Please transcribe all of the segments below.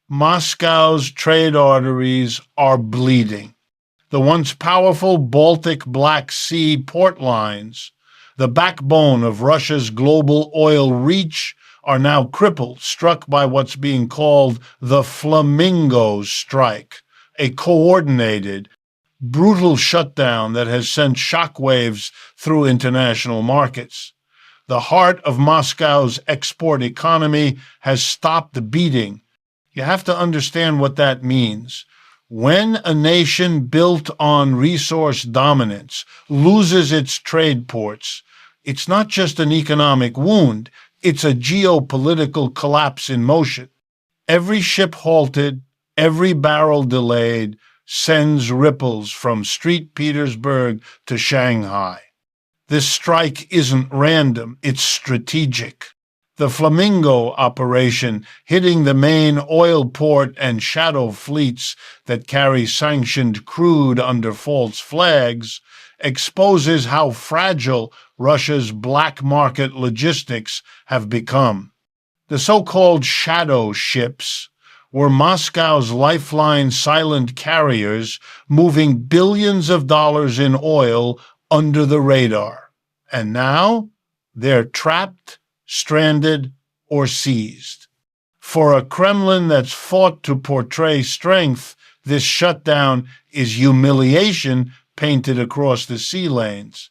Moscow's trade arteries are bleeding. The once powerful Baltic Black Sea port lines, the backbone of Russia's global oil reach, are now crippled, struck by what's being called the FLAMINGO Strike, a coordinated, brutal shutdown that has sent shockwaves through international markets. The heart of Moscow's export economy has stopped beating. You have to understand what that means. When a nation built on resource dominance loses its trade ports, it's not just an economic wound, it's a geopolitical collapse in motion. Every ship halted, every barrel delayed, sends ripples from St. Petersburg to Shanghai. This strike isn't random, it's strategic. The Flamingo operation, hitting the main oil port and shadow fleets that carry sanctioned crude under false flags, exposes how fragile Russia's black market logistics have become. The so-called shadow ships were Moscow's lifeline silent carriers moving billions of dollars in oil under the radar. And now they're trapped, stranded, or seized. For a Kremlin that's fought to portray strength, this shutdown is humiliation painted across the sea lanes.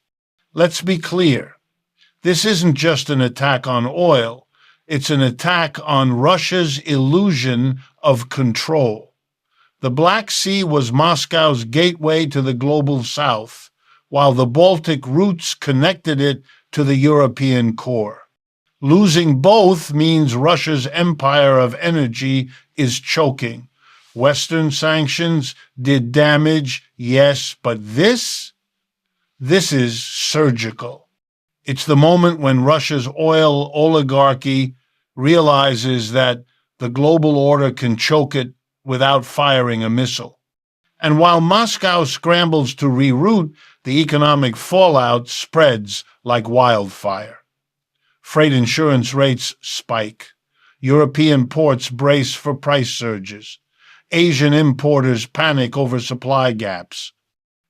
Let's be clear. This isn't just an attack on oil. It's an attack on Russia's illusion of control. The Black Sea was Moscow's gateway to the global south, while the Baltic routes connected it to the European core. Losing both means Russia's empire of energy is choking. Western sanctions did damage, yes, but this is surgical. It's the moment when Russia's oil oligarchy realizes that the global order can choke it without firing a missile. And while Moscow scrambles to reroute, the economic fallout spreads like wildfire. Freight insurance rates spike. European ports brace for price surges. Asian importers panic over supply gaps.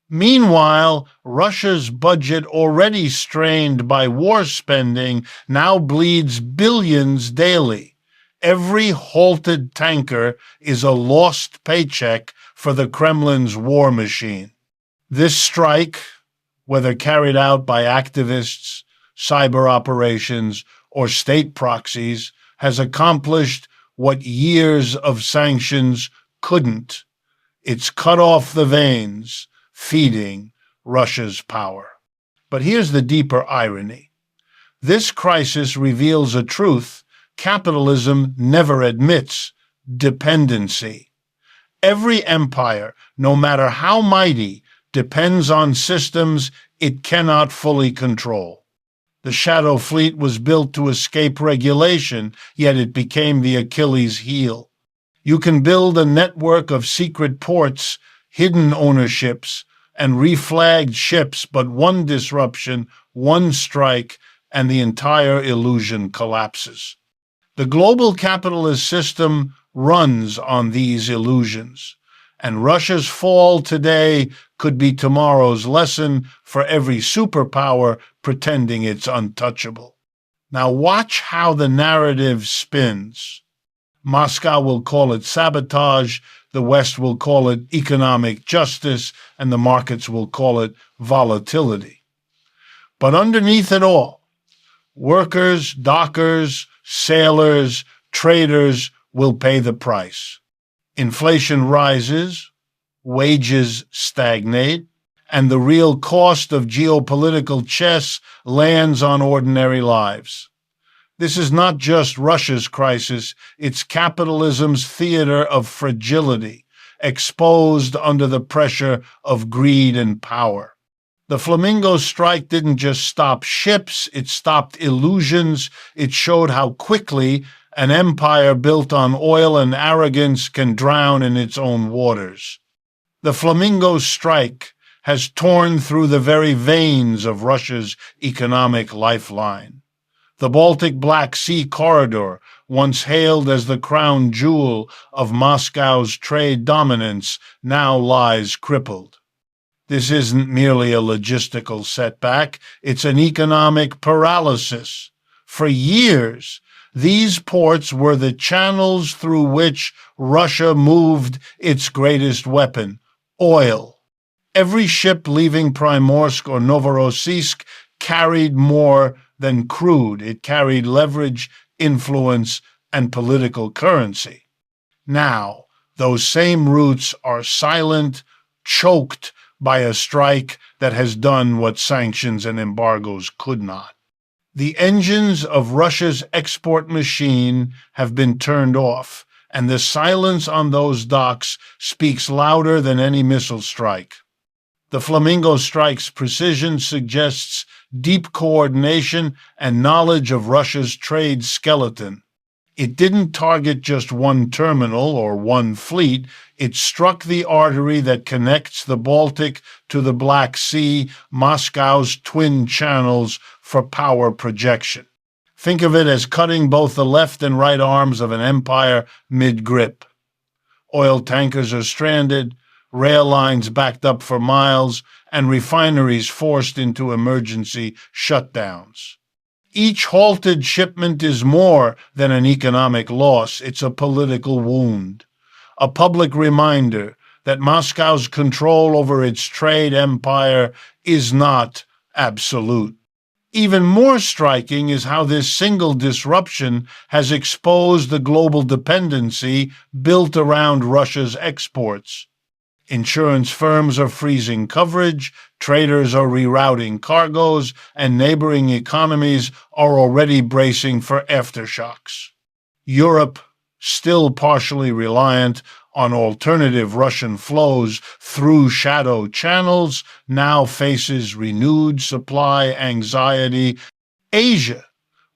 Meanwhile, Russia's budget, already strained by war spending, now bleeds billions daily. Every halted tanker is a lost paycheck for the Kremlin's war machine. This strike, whether carried out by activists, cyber operations, or state proxies, has accomplished what years of sanctions couldn't. It's cut off the veins feeding Russia's power. But here's the deeper irony. This crisis reveals a truth capitalism never admits: dependency. Every empire, no matter how mighty, depends on systems it cannot fully control. The Shadow Fleet was built to escape regulation, yet it became the Achilles heel. You can build a network of secret ports, hidden ownerships, and reflagged ships, but one disruption, one strike, and the entire illusion collapses. The global capitalist system runs on these illusions, and Russia's fall today could be tomorrow's lesson for every superpower pretending it's untouchable. Now watch how the narrative spins. Moscow will call it sabotage, the West will call it economic justice, and the markets will call it volatility. But underneath it all, workers, dockers, sailors, traders will pay the price. Inflation rises, wages stagnate, and the real cost of geopolitical chess lands on ordinary lives. This is not just Russia's crisis, it's capitalism's theater of fragility, exposed under the pressure of greed and power. The Flamingo Strike didn't just stop ships, it stopped illusions, it showed how quickly an empire built on oil and arrogance can drown in its own waters. The Flamingo Strike has torn through the very veins of Russia's economic lifeline. The Baltic Black Sea corridor, once hailed as the crown jewel of Moscow's trade dominance, now lies crippled. This isn't merely a logistical setback, it's an economic paralysis. For years, these ports were the channels through which Russia moved its greatest weapon, oil. Every ship leaving Primorsk or Novorossiysk carried more than crude. It carried leverage, influence, and political currency. Now, those same routes are silent, choked by a strike that has done what sanctions and embargoes could not. The engines of Russia's export machine have been turned off, and the silence on those docks speaks louder than any missile strike. The Flamingo Strike's precision suggests deep coordination and knowledge of Russia's trade skeleton. It didn't target just one terminal or one fleet, it struck the artery that connects the Baltic to the Black Sea, Moscow's twin channels for power projection. Think of it as cutting both the left and right arms of an empire mid-grip. Oil tankers are stranded, rail lines backed up for miles, and refineries forced into emergency shutdowns. Each halted shipment is more than an economic loss, it's a political wound, a public reminder that Moscow's control over its trade empire is not absolute. Even more striking is how this single disruption has exposed the global dependency built around Russia's exports. Insurance firms are freezing coverage, traders are rerouting cargoes, and neighboring economies are already bracing for aftershocks. Europe, still partially reliant on alternative Russian flows through shadow channels, now faces renewed supply anxiety. Asia,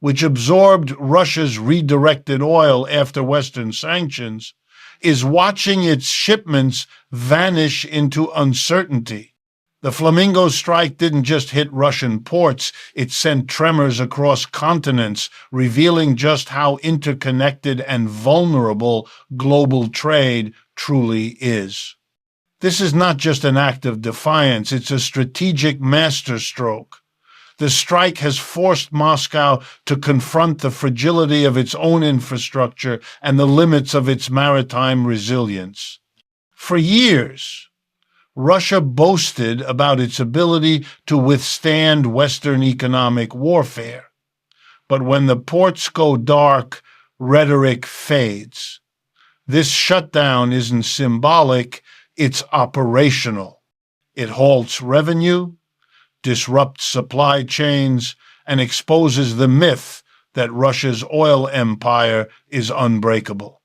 which absorbed Russia's redirected oil after Western sanctions, is watching its shipments vanish into uncertainty. The Flamingo Strike didn't just hit Russian ports, it sent tremors across continents, revealing just how interconnected and vulnerable global trade truly is. This is not just an act of defiance, it's a strategic masterstroke. The strike has forced Moscow to confront the fragility of its own infrastructure and the limits of its maritime resilience. For years, Russia boasted about its ability to withstand Western economic warfare. But when the ports go dark, rhetoric fades. This shutdown isn't symbolic, it's operational. It halts revenue, disrupts supply chains, and exposes the myth that Russia's oil empire is unbreakable.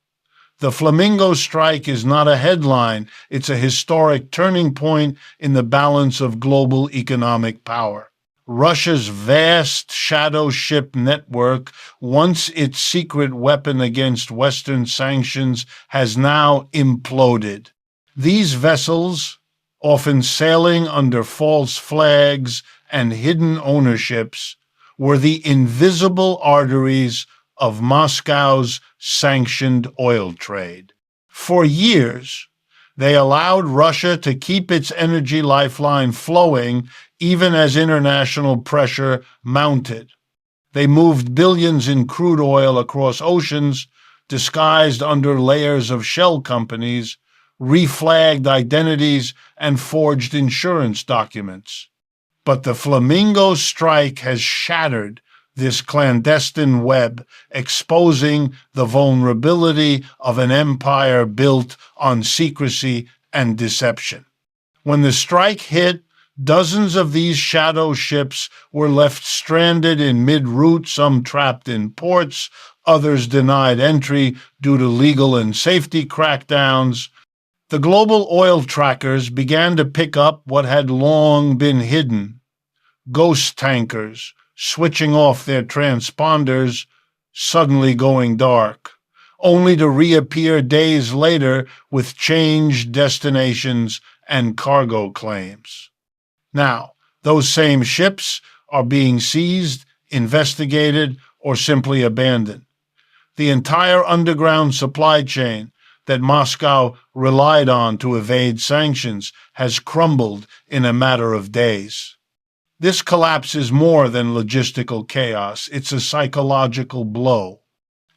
The Flamingo Strike is not a headline, it's a historic turning point in the balance of global economic power. Russia's vast shadow ship network, once its secret weapon against Western sanctions, has now imploded. These vessels, often sailing under false flags and hidden ownerships, were the invisible arteries of Moscow's sanctioned oil trade. For years, they allowed Russia to keep its energy lifeline flowing even as international pressure mounted. They moved billions in crude oil across oceans, disguised under layers of shell companies, reflagged identities, and forged insurance documents. But the Flamingo Strike has shattered this clandestine web, exposing the vulnerability of an empire built on secrecy and deception. When the strike hit, dozens of these shadow ships were left stranded in mid-route, some trapped in ports, others denied entry due to legal and safety crackdowns. The global oil trackers began to pick up what had long been hidden. Ghost tankers, switching off their transponders, suddenly going dark, only to reappear days later with changed destinations and cargo claims. Now, those same ships are being seized, investigated, or simply abandoned. The entire underground supply chain that Moscow relied on to evade sanctions has crumbled in a matter of days. This collapse is more than logistical chaos, it's a psychological blow.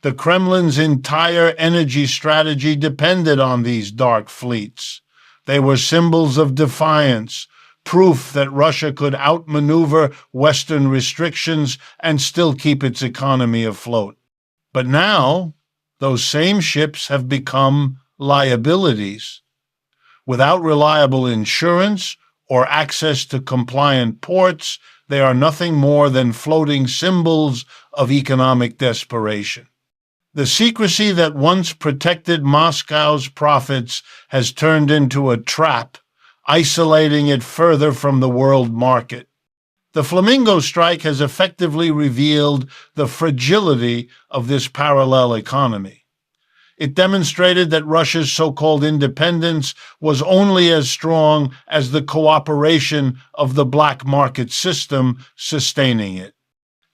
The Kremlin's entire energy strategy depended on these dark fleets. They were symbols of defiance, proof that Russia could outmaneuver Western restrictions and still keep its economy afloat. But now, those same ships have become liabilities. Without reliable insurance or access to compliant ports, they are nothing more than floating symbols of economic desperation. The secrecy that once protected Moscow's profits has turned into a trap, isolating it further from the world market. The Flamingo Strike has effectively revealed the fragility of this parallel economy. It demonstrated that Russia's so-called independence was only as strong as the cooperation of the black market system sustaining it.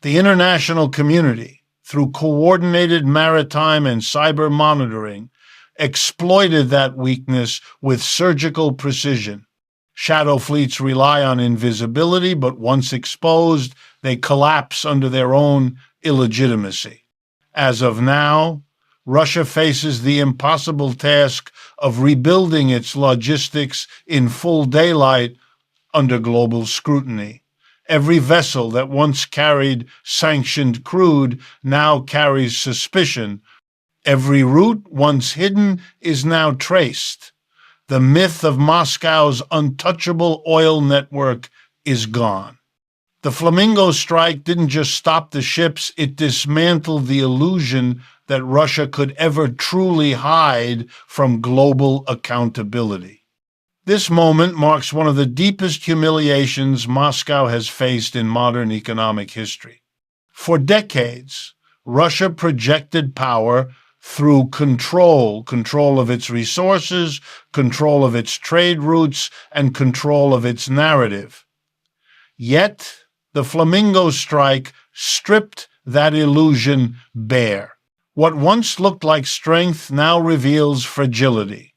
The international community, through coordinated maritime and cyber monitoring, exploited that weakness with surgical precision. Shadow fleets rely on invisibility, but once exposed, they collapse under their own illegitimacy. As of now, Russia faces the impossible task of rebuilding its logistics in full daylight under global scrutiny. Every vessel that once carried sanctioned crude now carries suspicion. Every route once hidden is now traced. The myth of Moscow's untouchable oil network is gone. The Flamingo Strike didn't just stop the ships, it dismantled the illusion that Russia could ever truly hide from global accountability. This moment marks one of the deepest humiliations Moscow has faced in modern economic history. For decades, Russia projected power through control of its resources, control of its trade routes, and control of its narrative. Yet, the Flamingo Strike stripped that illusion bare. What once looked like strength now reveals fragility.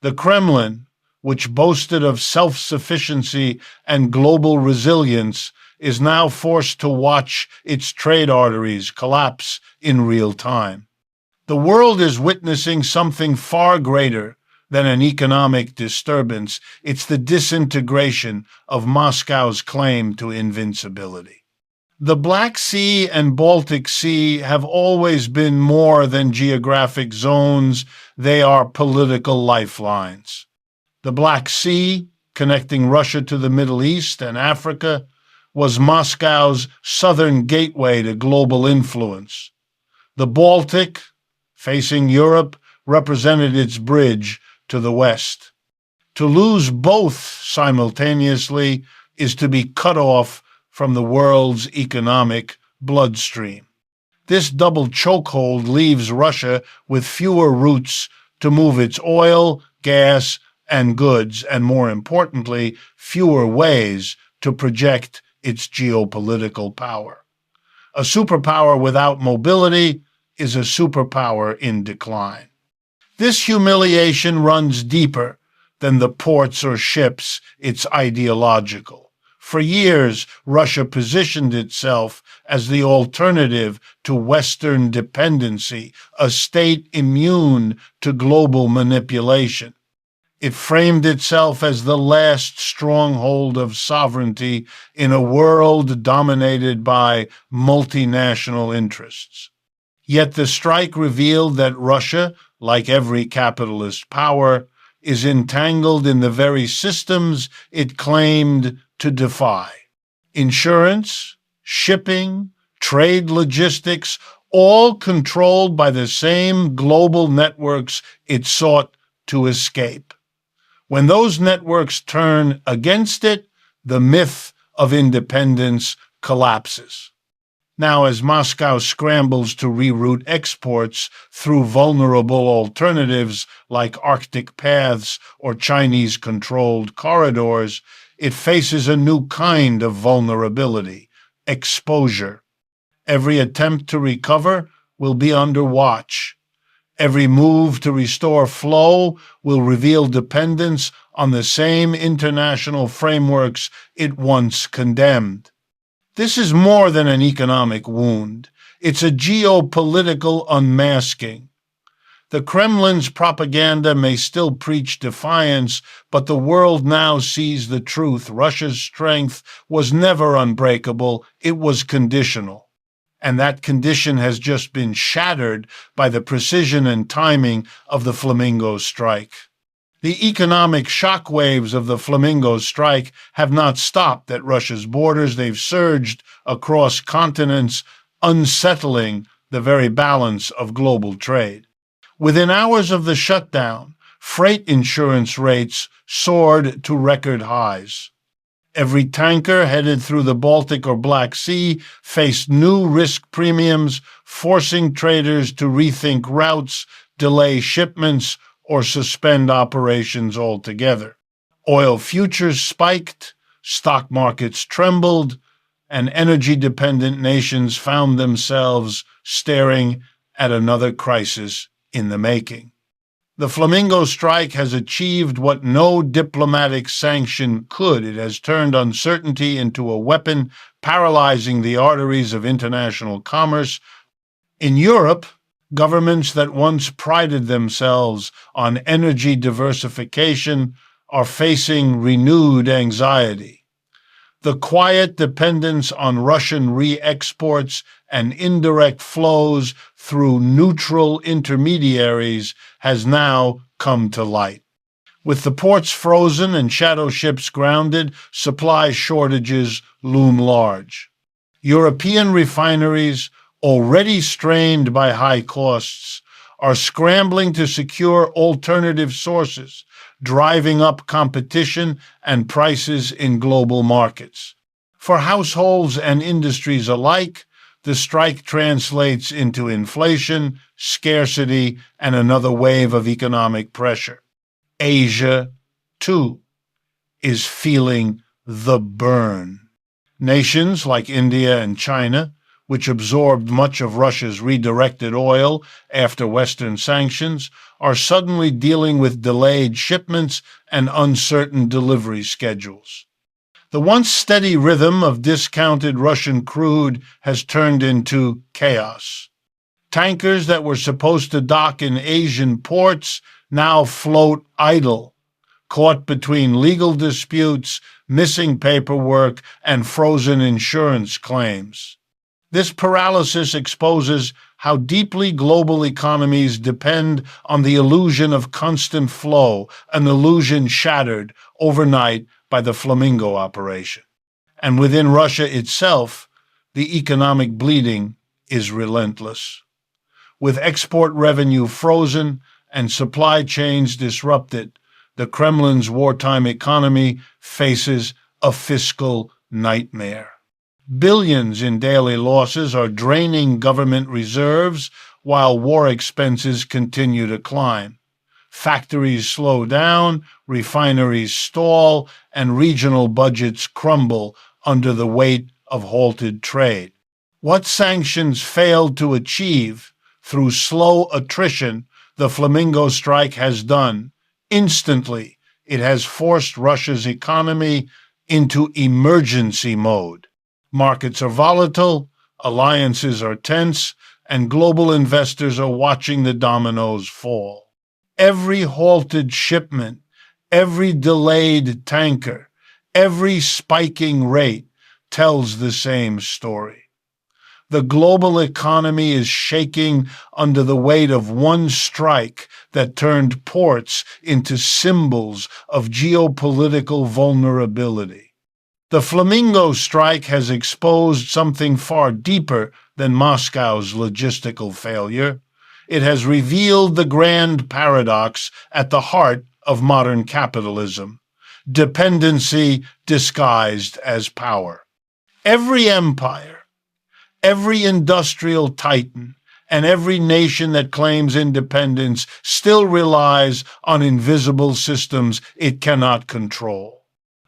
The Kremlin, which boasted of self-sufficiency and global resilience, is now forced to watch its trade arteries collapse in real time. The world is witnessing something far greater than an economic disturbance. It's the disintegration of Moscow's claim to invincibility. The Black Sea and Baltic Sea have always been more than geographic zones. They are political lifelines. The Black Sea, connecting Russia to the Middle East and Africa, was Moscow's southern gateway to global influence. The Baltic, facing Europe, represented its bridge to the West. To lose both simultaneously is to be cut off from the world's economic bloodstream. This double chokehold leaves Russia with fewer routes to move its oil, gas, and goods, and more importantly, fewer ways to project its geopolitical power. A superpower without mobility is a superpower in decline. This humiliation runs deeper than the ports or ships. It's ideological. For years, Russia positioned itself as the alternative to Western dependency, a state immune to global manipulation. It framed itself as the last stronghold of sovereignty in a world dominated by multinational interests. Yet the strike revealed that Russia, like every capitalist power, is entangled in the very systems it claimed to defy. Insurance, shipping, trade logistics, all controlled by the same global networks it sought to escape. When those networks turn against it, the myth of independence collapses. Now, as Moscow scrambles to reroute exports through vulnerable alternatives like Arctic paths or Chinese-controlled corridors, it faces a new kind of vulnerability: exposure. Every attempt to recover will be under watch. Every move to restore flow will reveal dependence on the same international frameworks it once condemned. This is more than an economic wound. It's a geopolitical unmasking. The Kremlin's propaganda may still preach defiance, but the world now sees the truth. Russia's strength was never unbreakable, it was conditional. And that condition has just been shattered by the precision and timing of the Flamingo Strike. The economic shockwaves of the Flamingo Strike have not stopped at Russia's borders. They've surged across continents, unsettling the very balance of global trade. Within hours of the shutdown, freight insurance rates soared to record highs. Every tanker headed through the Baltic or Black Sea faced new risk premiums, forcing traders to rethink routes, delay shipments, or suspend operations altogether. Oil futures spiked, stock markets trembled, and energy-dependent nations found themselves staring at another crisis in the making. The Flamingo Strike has achieved what no diplomatic sanction could. It has turned uncertainty into a weapon, paralyzing the arteries of international commerce. In Europe, governments that once prided themselves on energy diversification are facing renewed anxiety. The quiet dependence on Russian re-exports and indirect flows through neutral intermediaries has now come to light. With the ports frozen and shadow ships grounded, supply shortages loom large. European refineries, already strained by high costs, are scrambling to secure alternative sources, driving up competition and prices in global markets. For households and industries alike, the strike translates into inflation, scarcity, and another wave of economic pressure. Asia, too, is feeling the burn. Nations like India and China, which absorbed much of Russia's redirected oil after Western sanctions, are suddenly dealing with delayed shipments and uncertain delivery schedules. The once steady rhythm of discounted Russian crude has turned into chaos. Tankers that were supposed to dock in Asian ports now float idle, caught between legal disputes, missing paperwork, and frozen insurance claims. This paralysis exposes how deeply global economies depend on the illusion of constant flow, an illusion shattered overnight by the Flamingo operation. And within Russia itself, the economic bleeding is relentless. With export revenue frozen and supply chains disrupted, the Kremlin's wartime economy faces a fiscal nightmare. Billions in daily losses are draining government reserves while war expenses continue to climb. Factories slow down, refineries stall, and regional budgets crumble under the weight of halted trade. What sanctions failed to achieve through slow attrition, the Flamingo Strike has done. Instantly, it has forced Russia's economy into emergency mode. Markets are volatile, alliances are tense, and global investors are watching the dominoes fall. Every halted shipment, every delayed tanker, every spiking rate tells the same story. The global economy is shaking under the weight of one strike that turned ports into symbols of geopolitical vulnerability. The Flamingo Strike has exposed something far deeper than Moscow's logistical failure. It has revealed the grand paradox at the heart of modern capitalism: dependency disguised as power. Every empire, every industrial titan, and every nation that claims independence still relies on invisible systems it cannot control.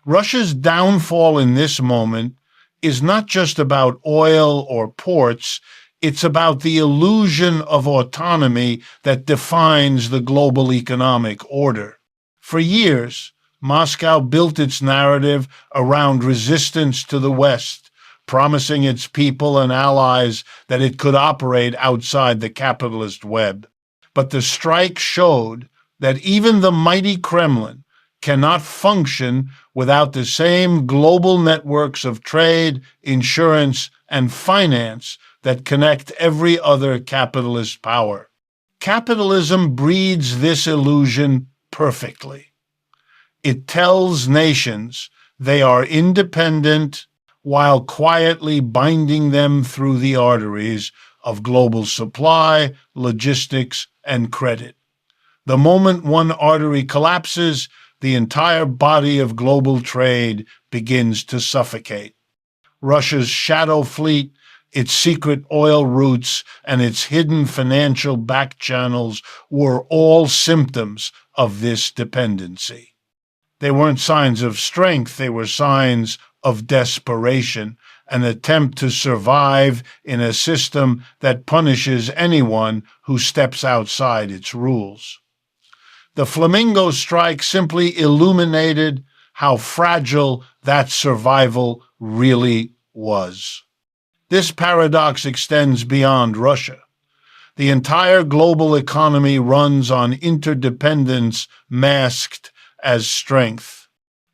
Russia's downfall in this moment is not just about oil or ports, it's about the illusion of autonomy that defines the global economic order. For years, Moscow built its narrative around resistance to the West, promising its people and allies that it could operate outside the capitalist web. But the strike showed that even the mighty Kremlin cannot function without the same global networks of trade, insurance, and finance that connect every other capitalist power. Capitalism breeds this illusion perfectly. It tells nations they are independent while quietly binding them through the arteries of global supply, logistics, and credit. The moment one artery collapses, the entire body of global trade begins to suffocate. Russia's shadow fleet, its secret oil routes, and its hidden financial back channels were all symptoms of this dependency. They weren't signs of strength, they were signs of desperation, an attempt to survive in a system that punishes anyone who steps outside its rules. The Flamingo Strike simply illuminated how fragile that survival really was. This paradox extends beyond Russia. The entire global economy runs on interdependence masked as strength.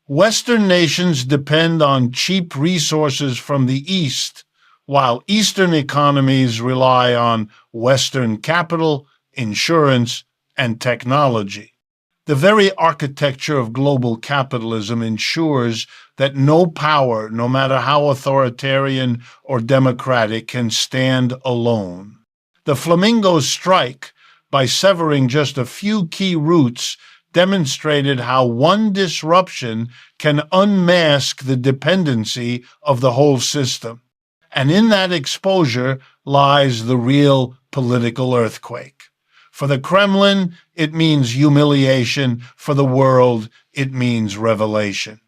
Western nations depend on cheap resources from the East, while Eastern economies rely on Western capital, insurance, and technology. The very architecture of global capitalism ensures that no power, no matter how authoritarian or democratic, can stand alone. The Flamingo Strike, by severing just a few key routes, demonstrated how one disruption can unmask the dependency of the whole system. And in that exposure lies the real political earthquake. For the Kremlin, it means humiliation. For the world, it means revelation.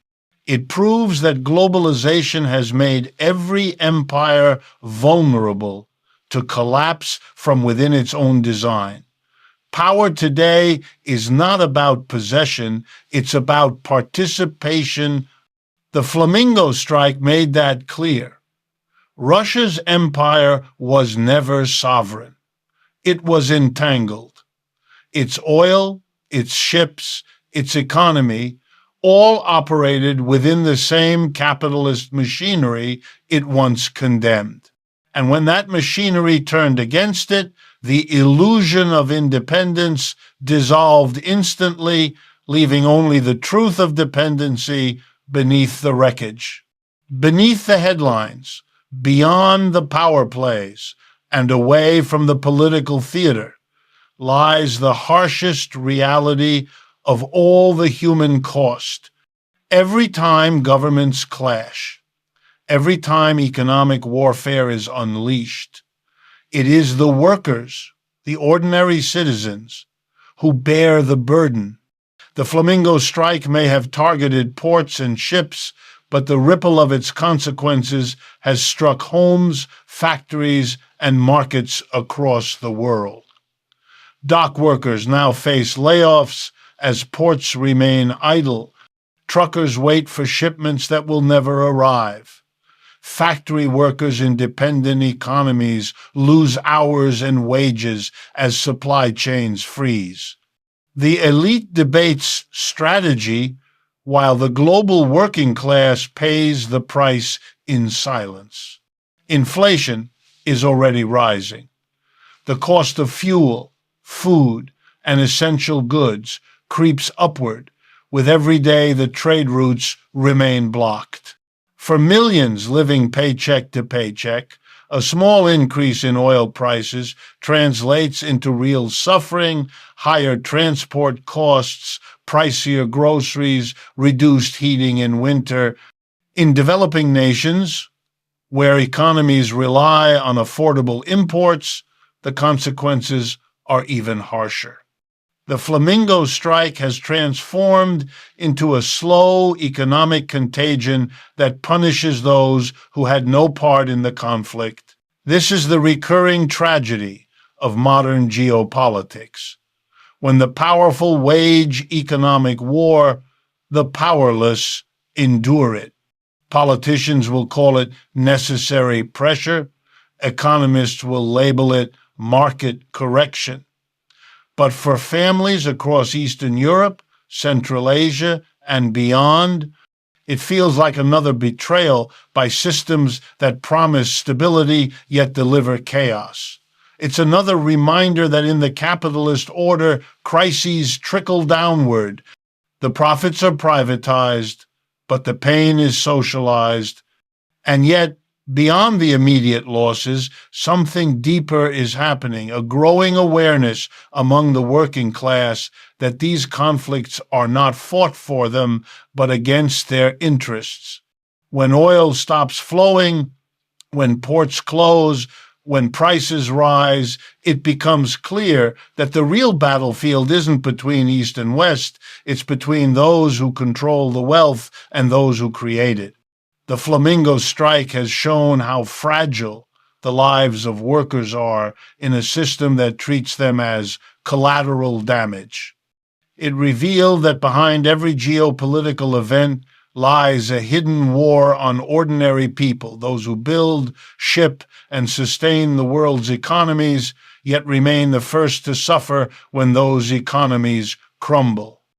It proves that globalization has made every empire vulnerable to collapse from within its own design. Power today is not about possession, it's about participation. The Flamingo Strike made that clear. Russia's empire was never sovereign. It was entangled. Its oil, its ships, its economy, all operated within the same capitalist machinery it once condemned. And when that machinery turned against it, the illusion of independence dissolved instantly, leaving only the truth of dependency beneath the wreckage. Beneath the headlines, beyond the power plays, and away from the political theater, lies the harshest reality of all the human cost. Every time governments clash, every time economic warfare is unleashed, it is the workers, the ordinary citizens, who bear the burden. The Flamingo Strike may have targeted ports and ships, but the ripple of its consequences has struck homes, factories, and markets across the world. Dock workers now face layoffs as ports remain idle. Truckers wait for shipments that will never arrive. Factory workers in dependent economies lose hours and wages as supply chains freeze. The elite debates strategy, while the global working class pays the price in silence. Inflation is already rising. The cost of fuel, food, and essential goods creeps upward with every day the trade routes remain blocked. For millions living paycheck to paycheck, a small increase in oil prices translates into real suffering, higher transport costs, pricier groceries, reduced heating in winter. In developing nations, where economies rely on affordable imports, the consequences are even harsher. The Flamingo Strike has transformed into a slow economic contagion that punishes those who had no part in the conflict. This is the recurring tragedy of modern geopolitics. When the powerful wage economic war, the powerless endure it. Politicians will call it necessary pressure. Economists will label it market correction. But for families across Eastern Europe, Central Asia, and beyond, it feels like another betrayal by systems that promise stability yet deliver chaos. It's another reminder that in the capitalist order, crises trickle downward. The profits are privatized, but the pain is socialized. And yet, beyond the immediate losses, something deeper is happening, a growing awareness among the working class that these conflicts are not fought for them, but against their interests. When oil stops flowing, when ports close, when prices rise, it becomes clear that the real battlefield isn't between East and West, it's between those who control the wealth and those who create it. The Flamingo Strike has shown how fragile the lives of workers are in a system that treats them as collateral damage. It revealed that behind every geopolitical event lies a hidden war on ordinary people, those who build, ship, and sustain the world's economies, yet remain the first to suffer when those economies crumble.